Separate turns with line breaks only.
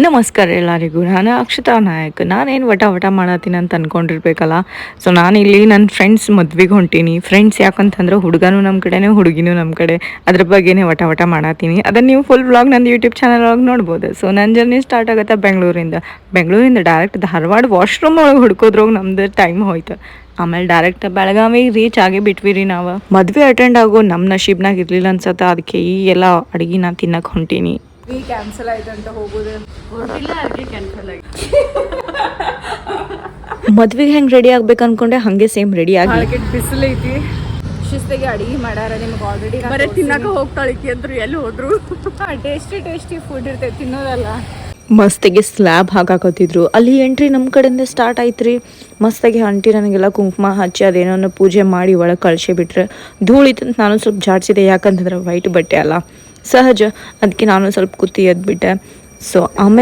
ನಮಸ್ಕಾರ ಎಲ್ಲರಿಗೂ. ನಾನು ಅಕ್ಷತಾ ನಾಯಕ್. ನಾನೇನು ವಟ ಮಾಡತ್ತೀನಿ ಅಂತ ಅಂದ್ಕೊಂಡಿರ್ಬೇಕಲ್ಲ. ಸೊ ನಾನಿಲ್ಲಿ ನನ್ನ ಫ್ರೆಂಡ್ಸ್ ಮದ್ವೆಗೆ ಹೊಂಟೀನಿ. ಫ್ರೆಂಡ್ಸ್ ಯಾಕಂತಂದ್ರೆ ಹುಡುಗನೂ ನಮ್ಮ ಕಡೆನೇ, ಹುಡುಗಿನೂ ನಮ್ಮ ಕಡೆ. ಅದ್ರ ಬಗ್ಗೆನೇ ವಟ ಮಾಡತ್ತೀನಿ. ಅದನ್ನು ನೀವು ಫುಲ್ ವ್ಲಾಗ್ ನಂದು ಯೂಟ್ಯೂಬ್ ಚಾನಲ್ ಒಳಗೆ ನೋಡ್ಬೋದು. ಸೊ ನನ್ನ ಜರ್ನಿ ಸ್ಟಾರ್ಟ್ ಆಗುತ್ತೆ ಬೆಂಗಳೂರಿಂದ ಡೈರೆಕ್ಟ್ ಧಾರವಾಡ ವಾಶ್ರೂಮ್ ಒಳಗೆ ಹುಡ್ಕೋದ್ರೋಗಿ ನಮ್ದು ಟೈಮ್ ಹೋಯ್ತು. ಆಮೇಲೆ ಡೈರೆಕ್ಟ್ ಬೆಳಗಾವಿಗೆ ರೀಚ್ ಆಗಿ ಬಿಟ್ವಿ ರೀ ನಾವು. ಮದುವೆ ಅಟೆಂಡ್ ಆಗೋ ನಮ್ಮ ನಶೀಬ್ನಾಗ ಇರಲಿಲ್ಲ ಅನ್ಸತ್ತೆ. ಅದಕ್ಕೆ ಈ ಎಲ್ಲ ಅಡುಗೆ ನಾನು ತಿನ್ನಕ್ಕೆ ಹೊಂಟೀನಿ.
ಕ್ಯಾನ್ಸಲ್ ಆಯ್ತು ಅಂತ ಹೋಗೋದು ಕ್ಯಾನ್ಸಲ್ ಆಯ್ತು.
ಮದ್ವೆಗೆ ಹೆಂಗೆ ರೆಡಿ ಆಗ್ಬೇಕು ಅನ್ಕೊಂಡೆ ಹಂಗೆ ಸೇಮ್ ರೆಡಿ ಆಗಿ
ಬಿಸಿಲು ಐತಿ. ಶಿಸ್ತಿಗೆ ಅಡಿಗೆ ಮಾಡ್ಯಾರ. ನಿಮ್ಗೆ ಆಲ್ರೆಡಿ ಬರೀ ತಿನ್ನಕ ಹೋಗ್ತಾಳಿಕೆ ಅಂದ್ರು ಎಲ್ಲಿ ಹೋದ್ರು. ಟೇಸ್ಟಿ ಫುಡ್ ಇರ್ತೈತಿ ತಿನ್ನೋದಲ್ಲ.
ಮಸ್ತಿಗೆ ಸ್ಲ್ಯಾಬ್ ಹಾಕಾಕತ್ತಿದ್ರು. ಅಲ್ಲಿ ಎಂಟ್ರಿ ನಮ್ಮ ಕಡೆಯಿಂದ ಸ್ಟಾರ್ಟ್ ಆಯ್ತು ರೀ. ಮಸ್ತಾಗಿ ಆಂಟಿ ನನಗೆಲ್ಲ ಕುಂಕುಮ ಹಚ್ಚಿ ಅದೇನೋ ಪೂಜೆ ಮಾಡಿ ಒಳಗೆ ಕಳಿಸಿ ಬಿಟ್ರೆ. ಧೂಳಿತಂತ ನಾನು ಸ್ವಲ್ಪ ಜಾಡ್ಸಿದೆ, ಯಾಕಂತಂದ್ರೆ ವೈಟ್ ಬಟ್ಟೆ ಅಲ್ಲ ಸಹಜ. ಅದಕ್ಕೆ ನಾನು ಸ್ವಲ್ಪ ಕುತ್ತಿ ಎದ್ಬಿಟ್ಟೆ. ಸೊ ಆಮೇಲೆ